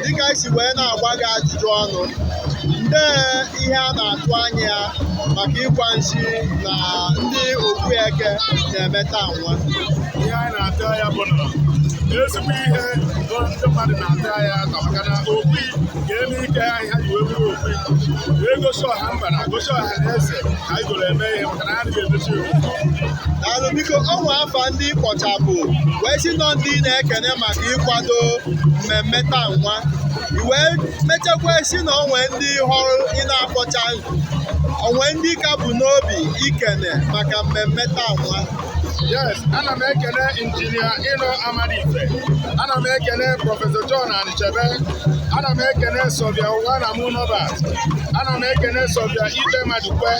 Dịka isi wee na-agba gị ajụjụ ọnụ, nde ihe a na-atụ anya maka ịkwa nshi na ndị Ogbueke na-eme taa nwa. Ihe anyị na-atụ anya bụ na ezigbo ihe bụ ndị mmadụ na-atụ anya maka na Ogbi ga-eme ike ahịa ji wee bụrụ Ogbi wee gosi ọha mba na gosi ọha na eze ka anyị goro eme ihe maka na ha adịghị emechi Daalụ, biko ọnwa afa ndị kpọchapụ wee si nọ ndị na-ekene maka ịkwado mmemme taa nwa, wee mechakwa si na onwe ndị họrọ ị na-akpọcha onwe ndị ka bụ n'obi ikene maka mmemme taa nwa. Yes, ana m ekele injinia Ino Amadife, ana m ekele Prọfesọ John Anichebe, ana m ekele Sọbịa Ụwanamu Nobat, ana m ekele Sọbịa Ibe Madukwe,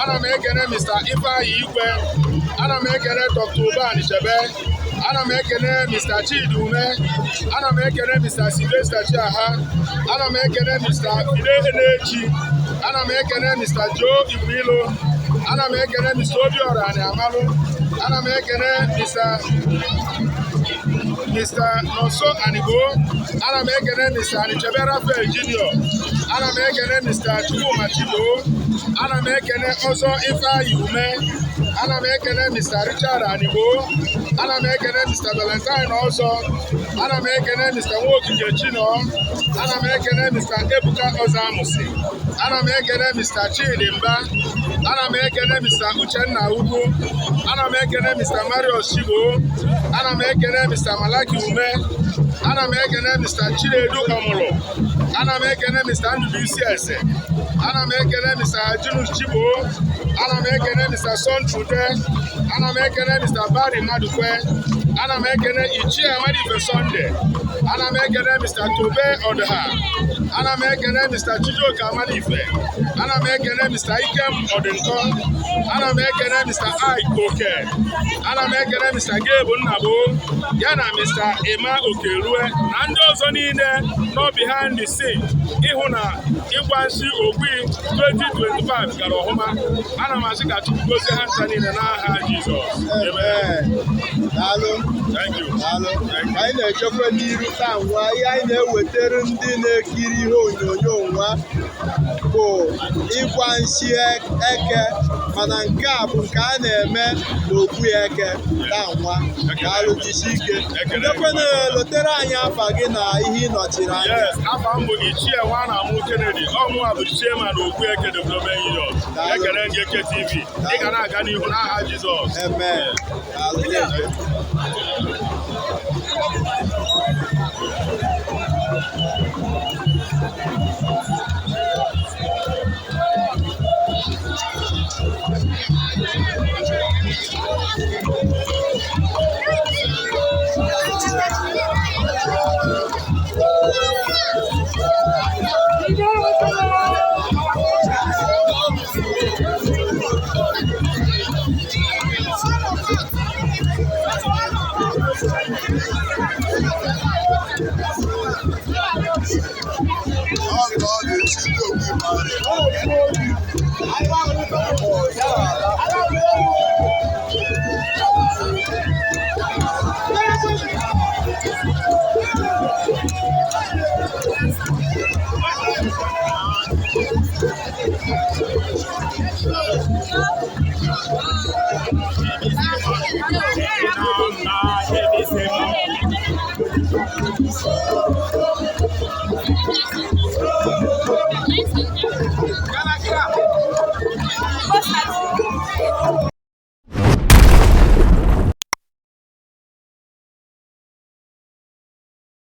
ana m ekele Mr. Ifeanyi Igwe, ana m ekele Dr. Uba Anichebe, ana m ekele Mr. Chidi Ume, ana m ekele Mr. Sylvester Chiaha, ana m ekele Mr. Fide Enechi, ana m ekele Mr. Joe Ibrilo, ana m ekele Mr. Obiora Aniamalu, ana m ekele Mr. Nonso Anigo, ana m ekele Mr. Anichebe Raphael Junior, ana m ekele Mr. Chukwuma Chibo, ana m ekele ọzọ Ifeanyi Ume, ana m ekele Mr. Richard Anigo, ana m ekele Mr. Valentine ọzọ, ana m ekele Mr. Nwokike Chino, ana m ekele Mr. Ebuka Ọzamusi, ana m ekele Mr. Chidi Mba, ana m ekele Mr. Uchenna Ugwu, ana m ekele Mr. Marius Chigo, ana m ekele Mr. Malaki Ume, ana m ekele Mr. Chinedu Ọmụlụ, ana m ekele Mr. Ndubuisi Ese, ana m ekele Mr. Junus Chibo, ana m ekele Mr. Son Trude, ana m ekele Mr. Barry Madukwe, ana m ekele Ichie Amadife Sunday, ana m ekele Mr. Tobe Odha, ana m ekele Mr. Chijioke Amadife, ana m ekele Mr. Ikem Odinko, ana m ekele Mr. Ike Oke, ana m ekele Mr. Gabe Nnabo, ya na Mr. Emma Okerue na ndị ọzọ niile nọ behind the scene ịhụ na ịgwa nshi Ogbi 2025 gara ọhụma. Ana m asị ka Chukwu gozie ha ncha niile n'aha Jizọs. Daalụ. Thank you. Daalụ. Anyị na-echekwa n'iru taa nwa, ihe anyị na-ewetara ndị na-ekiri ihe onyonyo nwa bụ ịgwa nshi eke, mana nke a bụ nke a na-eme n'Ogbueke taa nwa. Daalụ, jisi ike. Ndekwana lotere anyị afa gị na ihe ị nọchiri anya. Yes, afa m bụ Ichie Nwanamu Kennedy, ọmụwa bụ Chairman Ogbueke Development Union. Ekele gị Eke TV, ị ga na-aga n'ihu n'aha Jizọs. Amen. Daalụ.